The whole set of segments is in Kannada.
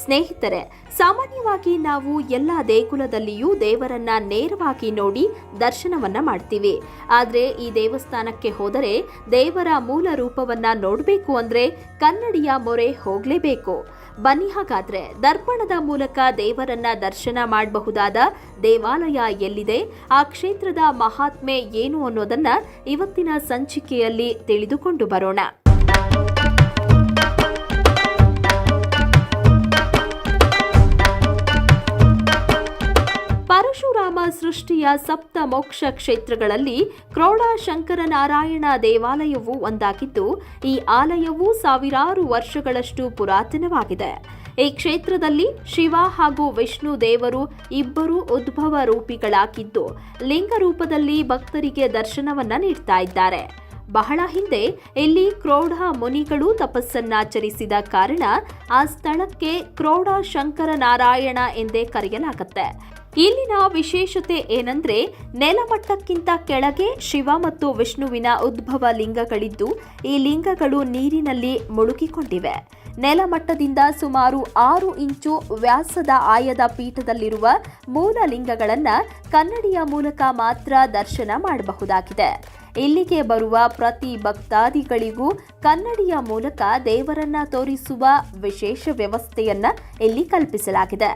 ಸ್ನೇಹಿತರೆ, ಸಾಮಾನ್ಯವಾಗಿ ನಾವು ಎಲ್ಲ ದೇಗುಲದಲ್ಲಿಯೂ ದೇವರನ್ನ ನೇರವಾಗಿ ನೋಡಿ ದರ್ಶನವನ್ನ ಮಾಡ್ತೀವಿ. ಆದ್ರೆ ಈ ದೇವಸ್ಥಾನಕ್ಕೆ ಹೋದರೆ ದೇವರ ಮೂಲ ರೂಪವನ್ನ ನೋಡಬೇಕು ಅಂದ್ರೆ ಕನ್ನಡಿಯ ಮೊರೆ ಹೋಗ್ಲೇಬೇಕು. ಬನ್ನಿ, ಹಾಗಾದ್ರೆ ದರ್ಪಣದ ಮೂಲಕ ದೇವರನ್ನ ದರ್ಶನ ಮಾಡಬಹುದಾದ ದೇವಾಲಯ ಎಲ್ಲಿದೆ, ಆ ಕ್ಷೇತ್ರದ ಮಹಾತ್ಮೆ ಏನು ಅನ್ನೋದನ್ನ ಇವತ್ತಿನ ಸಂಚಿಕೆಯಲ್ಲಿ ತಿಳಿದುಕೊಂಡು ಬರೋಣ. ಪರಶುರಾಮ ಸೃಷ್ಟಿಯ ಸಪ್ತ ಮೋಕ್ಷ ಕ್ಷೇತ್ರಗಳಲ್ಲಿ ಕ್ರೋಡ ಶಂಕರನಾರಾಯಣ ದೇವಾಲಯವು ಒಂದಾಗಿದ್ದು, ಈ ಆಲಯವು ಸಾವಿರಾರು ವರ್ಷಗಳಷ್ಟು ಪುರಾತನವಾಗಿದೆ. ಈ ಕ್ಷೇತ್ರದಲ್ಲಿ ಶಿವ ಹಾಗೂ ವಿಷ್ಣು ದೇವರು ಇಬ್ಬರು ಉದ್ಭವ ರೂಪಿಗಳಾಗಿದ್ದು, ಲಿಂಗ ರೂಪದಲ್ಲಿ ಭಕ್ತರಿಗೆ ದರ್ಶನವನ್ನ ನೀಡ್ತಾ ಇದ್ದಾರೆ. ಬಹಳ ಹಿಂದೆ ಇಲ್ಲಿ ಕ್ರೋಢ ಮುನಿಗಳು ತಪಸ್ಸನ್ನಾಚರಿಸಿದ ಕಾರಣ ಆ ಸ್ಥಳಕ್ಕೆ ಕ್ರೋಢ ಶಂಕರನಾರಾಯಣ ಎಂದೇ ಕರೆಯಲಾಗುತ್ತೆ. ಇಲ್ಲಿನ ವಿಶೇಷತೆ ಏನಂದ್ರೆ, ನೆಲಮಟ್ಟಕ್ಕಿಂತ ಕೆಳಗೆ ಶಿವ ಮತ್ತು ವಿಷ್ಣುವಿನ ಉದ್ಭವ ಲಿಂಗಗಳಿದ್ದು, ಈ ಲಿಂಗಗಳು ನೀರಿನಲ್ಲಿ ಮುಳುಗಿಕೊಂಡಿವೆ. ನೆಲಮಟ್ಟದಿಂದ ಸುಮಾರು 6 ಇಂಚು ವ್ಯಾಸದ ಆಯದ ಪೀಠದಲ್ಲಿರುವ ಮೂಲ ಲಿಂಗಗಳನ್ನು ಕನ್ನಡಿಯ ಮೂಲಕ ಮಾತ್ರ ದರ್ಶನ ಮಾಡಬಹುದಾಗಿದೆ. ಇಲ್ಲಿಗೆ ಬರುವ ಪ್ರತಿ ಭಕ್ತಾದಿಗಳಿಗೂ ಕನ್ನಡಿಯ ಮೂಲಕ ದೇವರನ್ನ ತೋರಿಸುವ ವಿಶೇಷ ವ್ಯವಸ್ಥೆಯನ್ನ ಇಲ್ಲಿ ಕಲ್ಪಿಸಲಾಗಿದೆ.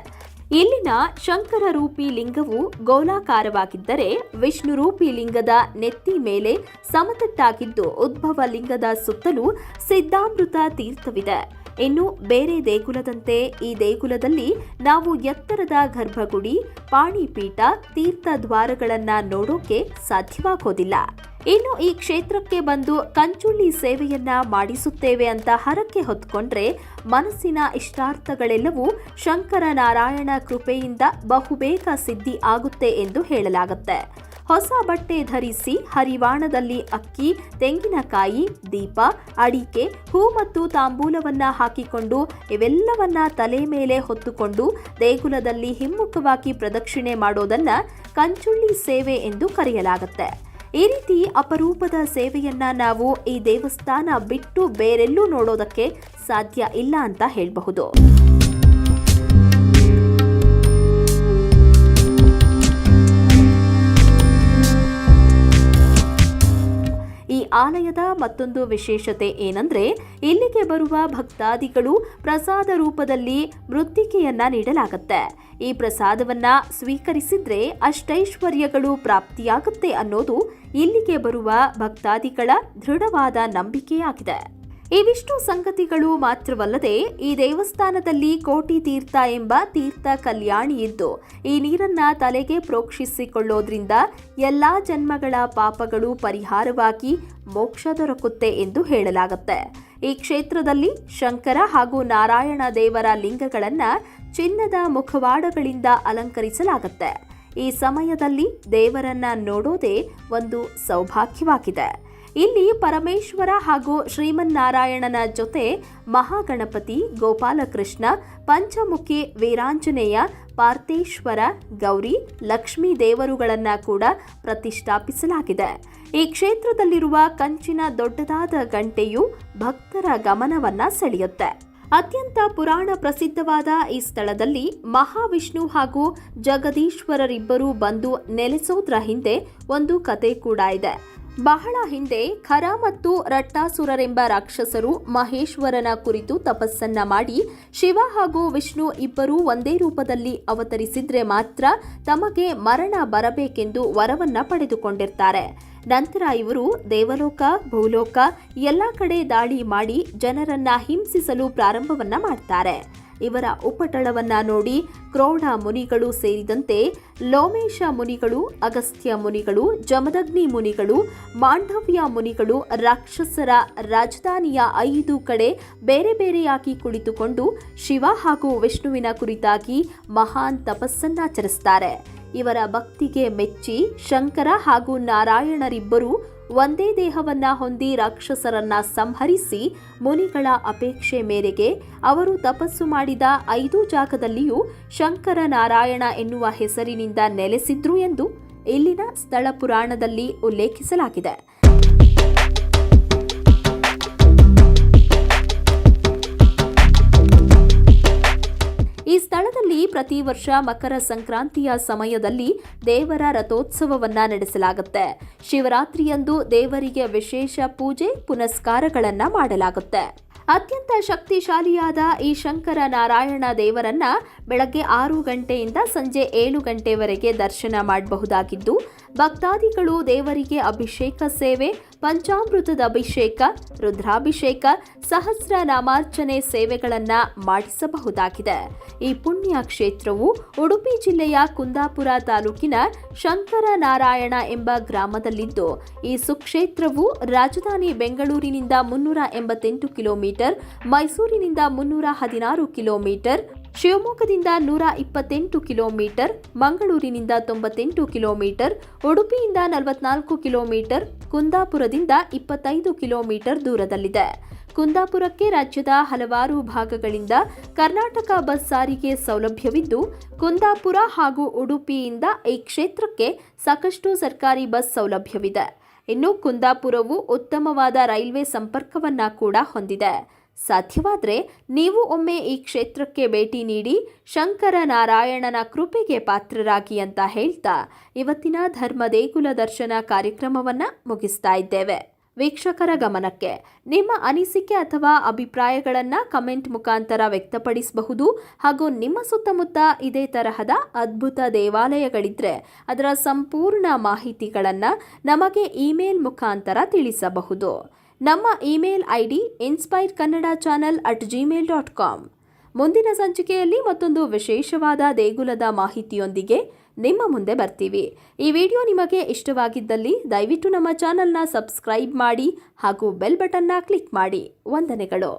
ಇಲ್ಲಿನ ಶಂಕರ ರೂಪಿ ಲಿಂಗವು ಗೋಲಾಕಾರವಾಗಿದ್ದರೆ, ವಿಷ್ಣು ರೂಪಿ ಲಿಂಗದ ನೆತ್ತಿ ಮೇಲೆ ಸಮತಟ್ಟಾಗಿದ್ದು, ಉದ್ಭವ ಲಿಂಗದ ಸುತ್ತಲೂ ಸಿದ್ಧಾಮೃತ ತೀರ್ಥವಿದೆ. ಇನ್ನು ಬೇರೆ ದೇಗುಲದಂತೆ ಈ ದೇಗುಲದಲ್ಲಿ ನಾವು ಎತ್ತರದ ಗರ್ಭಗುಡಿ, ಪಾಣಿಪೀಠ, ತೀರ್ಥ ದ್ವಾರಗಳನ್ನ ನೋಡೋಕೆ ಸಾಧ್ಯವಾಗೋದಿಲ್ಲ. ಇನ್ನು ಈ ಕ್ಷೇತ್ರಕ್ಕೆ ಬಂದು ಕಂಚುಳ್ಳಿ ಸೇವೆಯನ್ನ ಮಾಡಿಸುತ್ತೇವೆ ಅಂತ ಹರಕೆ ಹೊತ್ಕೊಂಡ್ರೆ ಮನಸ್ಸಿನ ಇಷ್ಟಾರ್ಥಗಳೆಲ್ಲವೂ ಶಂಕರನಾರಾಯಣ ಕೃಪೆಯಿಂದ ಬಹುಬೇಗ ಸಿದ್ಧಿ ಆಗುತ್ತೆ ಎಂದು ಹೇಳಲಾಗುತ್ತೆ. ಹೊಸ ಬಟ್ಟೆ ಧರಿಸಿ ಹರಿವಾಣದಲ್ಲಿ ಅಕ್ಕಿ, ತೆಂಗಿನಕಾಯಿ, ದೀಪ, ಅಡಿಕೆ, ಹೂ ಮತ್ತು ತಾಂಬೂಲವನ್ನ ಹಾಕಿಕೊಂಡು ಇವೆಲ್ಲವನ್ನ ತಲೆ ಮೇಲೆ ಹೊತ್ತುಕೊಂಡು ದೇಗುಲದಲ್ಲಿ ಹಿಮ್ಮುಖವಾಗಿ ಪ್ರದಕ್ಷಿಣೆ ಮಾಡೋದನ್ನ ಕಂಚುಳ್ಳಿ ಸೇವೆ ಎಂದು ಕರೆಯಲಾಗುತ್ತೆ. ಈ ರೀತಿ ಅಪರೂಪದ ಸೇವೆಯನ್ನ ನಾವು ಈ ದೇವಸ್ಥಾನ ಬಿಟ್ಟು ಬೇರೆಲ್ಲೂ ನೋಡೋದಕ್ಕೆ ಸಾಧ್ಯ ಇಲ್ಲ ಅಂತ ಹೇಳಬಹುದು. ಈ ಆಲಯದ ಮತ್ತೊಂದು ವಿಶೇಷತೆ ಏನಂದ್ರೆ, ಇಲ್ಲಿಗೆ ಬರುವ ಭಕ್ತಾದಿಗಳು ಪ್ರಸಾದ ರೂಪದಲ್ಲಿ ಮೃತ್ತಿಕೆಯನ್ನ ನೀಡಲಾಗುತ್ತೆ. ಈ ಪ್ರಸಾದವನ್ನ ಸ್ವೀಕರಿಸಿದ್ರೆ ಅಷ್ಟೈಶ್ವರ್ಯಗಳು ಪ್ರಾಪ್ತಿಯಾಗುತ್ತೆ ಅನ್ನೋದು ಇಲ್ಲಿಗೆ ಬರುವ ಭಕ್ತಾದಿಗಳ ದೃಢವಾದ ನಂಬಿಕೆಯಾಗಿದೆ. ಇವಿಷ್ಟು ಸಂಗತಿಗಳು ಮಾತ್ರವಲ್ಲದೆ, ಈ ದೇವಸ್ಥಾನದಲ್ಲಿ ಕೋಟಿ ತೀರ್ಥ ಎಂಬ ತೀರ್ಥ ಕಲ್ಯಾಣಿ ಇದ್ದು, ಈ ನೀರನ್ನ ತಲೆಗೆ ಪ್ರೋಕ್ಷಿಸಿಕೊಳ್ಳೋದ್ರಿಂದ ಎಲ್ಲಾ ಜನ್ಮಗಳ ಪಾಪಗಳು ಪರಿಹಾರವಾಗಿ ಮೋಕ್ಷ ದೊರಕುತ್ತೆ ಎಂದು ಹೇಳಲಾಗುತ್ತೆ. ಈ ಕ್ಷೇತ್ರದಲ್ಲಿ ಶಂಕರ ಹಾಗೂ ನಾರಾಯಣ ದೇವರ ಲಿಂಗಗಳನ್ನ ಚಿನ್ನದ ಮುಖವಾಡಗಳಿಂದ ಅಲಂಕರಿಸಲಾಗುತ್ತೆ. ಈ ಸಮಯದಲ್ಲಿ ದೇವರನ್ನ ನೋಡೋದೇ ಒಂದು ಸೌಭಾಗ್ಯವಾಗಿದೆ. ಇಲ್ಲಿ ಪರಮೇಶ್ವರ ಹಾಗೂ ಶ್ರೀಮನ್ನಾರಾಯಣನ ಜೊತೆ ಮಹಾಗಣಪತಿ, ಗೋಪಾಲಕೃಷ್ಣ, ಪಂಚಮುಖಿ ವೀರಾಂಜನೇಯ, ಪಾರ್ಥೇಶ್ವರ, ಗೌರಿ, ಲಕ್ಷ್ಮೀ ದೇವರುಗಳನ್ನ ಕೂಡ ಪ್ರತಿಷ್ಠಾಪಿಸಲಾಗಿದೆ. ಈ ಕ್ಷೇತ್ರದಲ್ಲಿರುವ ಕಂಚಿನ ದೊಡ್ಡದಾದ ಗಂಟೆಯು ಭಕ್ತರ ಗಮನವನ್ನ ಸೆಳೆಯುತ್ತೆ. ಅತ್ಯಂತ ಪುರಾಣ ಪ್ರಸಿದ್ಧವಾದ ಈ ಸ್ಥಳದಲ್ಲಿ ಮಹಾವಿಷ್ಣು ಹಾಗೂ ಜಗದೀಶ್ವರರಿಬ್ಬರು ಬಂದು ನೆಲೆಸೋದ್ರ ಹಿಂದೆ ಒಂದು ಕತೆ ಕೂಡ ಇದೆ. ಬಹಳ ಹಿಂದೆ ಖರ ಮತ್ತು ರಟ್ಟಾಸುರರೆಂಬ ರಾಕ್ಷಸರು ಮಹೇಶ್ವರನ ಕುರಿತು ತಪಸ್ಸನ್ನ ಮಾಡಿ ಶಿವ ಹಾಗೂ ವಿಷ್ಣು ಇಬ್ಬರೂ ಒಂದೇ ರೂಪದಲ್ಲಿ ಅವತರಿಸಿದ್ರೆ ಮಾತ್ರ ತಮಗೆ ಮರಣ ಬರಬೇಕೆಂದು ವರವನ್ನ ಪಡೆದುಕೊಂಡಿರ್ತಾರೆ. ನಂತರ ಇವರು ದೇವಲೋಕ, ಭೂಲೋಕ ಎಲ್ಲ ಕಡೆ ದಾಳಿ ಮಾಡಿ ಜನರನ್ನ ಹಿಂಸಿಸಲು ಪ್ರಾರಂಭವನ್ನ ಮಾಡ್ತಾರೆ. ಇವರ ಉಪಟಳವನ್ನ ನೋಡಿ ಕ್ರೋಢ ಮುನಿಗಳು ಸೇರಿದಂತೆ ಲೋಮೇಶ ಮುನಿಗಳು, ಅಗಸ್ತ್ಯ ಮುನಿಗಳು, ಜಮದಗ್ನಿ ಮುನಿಗಳು, ಮಾಂಡವ್ಯ ಮುನಿಗಳು ರಾಕ್ಷಸರ ರಾಜಧಾನಿಯ 5 ಕಡೆ ಬೇರೆ ಬೇರೆಯಾಗಿ ಕುಳಿತುಕೊಂಡು ಶಿವ ಹಾಗೂ ವಿಷ್ಣುವಿನ ಕುರಿತಾಗಿ ಮಹಾನ್ ತಪಸ್ಸನ್ನಾಚರಿಸುತ್ತಾರೆ. ಇವರ ಭಕ್ತಿಗೆ ಮೆಚ್ಚಿ ಶಂಕರ ಹಾಗೂ ನಾರಾಯಣರಿಬ್ಬರು ಒಂದೇ ದೇಹವನ್ನ ಹೊಂದಿ ರಾಕ್ಷಸರನ್ನ ಸಂಹರಿಸಿ ಮುನಿಗಳ ಅಪೇಕ್ಷೆ ಮೇರೆಗೆ ಅವರು ತಪಸ್ಸು ಮಾಡಿದ 5 ಜಾಗದಲ್ಲಿಯೂ ಶಂಕರ ನಾರಾಯಣ ಎನ್ನುವ ಹೆಸರಿನಿಂದ ನೆಲೆಸಿದ್ರು ಎಂದು ಇಲ್ಲಿನ ಸ್ಥಳ ಪುರಾಣದಲ್ಲಿ ಉಲ್ಲೇಖಿಸಲಾಗಿದೆ. ಸ್ಥಳದಲ್ಲಿ ಪ್ರತಿ ವರ್ಷ ಮಕರ ಸಂಕ್ರಾಂತಿಯ ಸಮಯದಲ್ಲಿ ದೇವರ ರಥೋತ್ಸವವನ್ನ ನಡೆಸಲಾಗುತ್ತೆ. ಶಿವರಾತ್ರಿಯಂದು ದೇವರಿಗೆ ವಿಶೇಷ ಪೂಜೆ ಪುನಸ್ಕಾರಗಳನ್ನ ಮಾಡಲಾಗುತ್ತೆ. ಅತ್ಯಂತ ಶಕ್ತಿಶಾಲಿಯಾದ ಈ ಶಂಕರ ನಾರಾಯಣ ದೇವರನ್ನ ಬೆಳಗ್ಗೆ 6 ಗಂಟೆಯಿಂದ ಸಂಜೆ 7 ಗಂಟೆವರೆಗೆ ದರ್ಶನ ಮಾಡಬಹುದಾಗಿದ್ದು, ಭಕ್ತಾದಿಗಳು ದೇವರಿಗೆ ಅಭಿಷೇಕ ಸೇವೆ, ಪಂಚಾಮೃತದ ಅಭಿಷೇಕ, ರುದ್ರಾಭಿಷೇಕ, ಸಹಸ್ರ ನಾಮಾರ್ಚನೆ ಸೇವೆಗಳನ್ನ ಮಾಡಿಸಬಹುದಾಗಿದೆ. ಈ ಪುಣ್ಯ ಕ್ಷೇತ್ರವು ಉಡುಪಿ ಜಿಲ್ಲೆಯ ಕುಂದಾಪುರ ತಾಲೂಕಿನ ಶಂಕರ ನಾರಾಯಣ ಎಂಬ ಗ್ರಾಮದಲ್ಲಿದ್ದು, ಈ ಸುಕ್ಷೇತ್ರವು ರಾಜಧಾನಿ ಬೆಂಗಳೂರಿನಿಂದ 388 ಕಿಲೋಮೀಟರ್, ಮೈಸೂರಿನಿಂದ 316 ಕಿಲೋಮೀಟರ್, ಶಿವಮೊಗ್ಗದಿಂದ 128 ಕಿಲೋಮೀಟರ್, ಮಂಗಳೂರಿನಿಂದ 98 ಕಿಲೋಮೀಟರ್, ಉಡುಪಿಯಿಂದ 44 ಕಿಲೋಮೀಟರ್, ಕುಂದಾಪುರದಿಂದ 25 ಕಿಲೋಮೀಟರ್ ದೂರದಲ್ಲಿದೆ. ಕುಂದಾಪುರಕ್ಕೆ ರಾಜ್ಯದ ಹಲವಾರು ಭಾಗಗಳಿಂದ ಕರ್ನಾಟಕ ಬಸ್ ಸಾರಿಗೆ ಸೌಲಭ್ಯವಿದ್ದು, ಕುಂದಾಪುರ ಹಾಗೂ ಉಡುಪಿಯಿಂದ ಈ ಕ್ಷೇತ್ರಕ್ಕೆ ಸಾಕಷ್ಟು ಸರ್ಕಾರಿ ಬಸ್ ಸೌಲಭ್ಯವಿದೆ. ಇನ್ನು ಕುಂದಾಪುರವು ಉತ್ತಮವಾದ ರೈಲ್ವೆ ಸಂಪರ್ಕವನ್ನ ಕೂಡ ಹೊಂದಿದೆ. ಸಾಧ್ಯವಾದರೆ ನೀವು ಒಮ್ಮೆ ಈ ಕ್ಷೇತ್ರಕ್ಕೆ ಭೇಟಿ ನೀಡಿ ಶಂಕರ ನಾರಾಯಣನ ಕೃಪೆಗೆ ಪಾತ್ರರಾಗಿ ಅಂತ ಹೇಳ್ತಾ ಇವತ್ತಿನ ಧರ್ಮ ದೇಗುಲ ದರ್ಶನ ಕಾರ್ಯಕ್ರಮವನ್ನ ಮುಗಿಸ್ತಾ ಇದ್ದೇವೆ. ವೀಕ್ಷಕರ ಗಮನಕ್ಕೆ, ನಿಮ್ಮ ಅನಿಸಿಕೆ ಅಥವಾ ಅಭಿಪ್ರಾಯಗಳನ್ನು ಕಮೆಂಟ್ ಮುಖಾಂತರ ವ್ಯಕ್ತಪಡಿಸಬಹುದು. ಹಾಗೂ ನಿಮ್ಮ ಸುತ್ತಮುತ್ತ ಇದೇ ತರಹದ ಅದ್ಭುತ ದೇವಾಲಯಗಳಿದ್ರೆ ಅದರ ಸಂಪೂರ್ಣ ಮಾಹಿತಿಗಳನ್ನು ನಮಗೆ ಇಮೇಲ್ ಮುಖಾಂತರ ತಿಳಿಸಬಹುದು. ನಮ್ಮ ಇಮೇಲ್ ID inspirecannadachannel@gmail.com. ಮುಂದಿನ ಸಂಚಿಕೆಯಲ್ಲಿ ಮತ್ತೊಂದು ವಿಶೇಷವಾದ ದೇಗುಲದ ಮಾಹಿತಿಯೊಂದಿಗೆ ನಿಮ್ಮ ಮುಂದೆ ಬರ್ತೀವಿ. ಈ ವಿಡಿಯೋ ನಿಮಗೆ ಇಷ್ಟವಾಗಿದ್ದಲ್ಲಿ ದಯವಿಟ್ಟು ನಮ್ಮ ಚಾನೆಲ್ನ ಸಬ್ಸ್ಕ್ರೈಬ್ ಮಾಡಿ ಹಾಗೂ ಬೆಲ್ ಬಟನ್ನ ಕ್ಲಿಕ್ ಮಾಡಿ. ವಂದನೆಗಳು.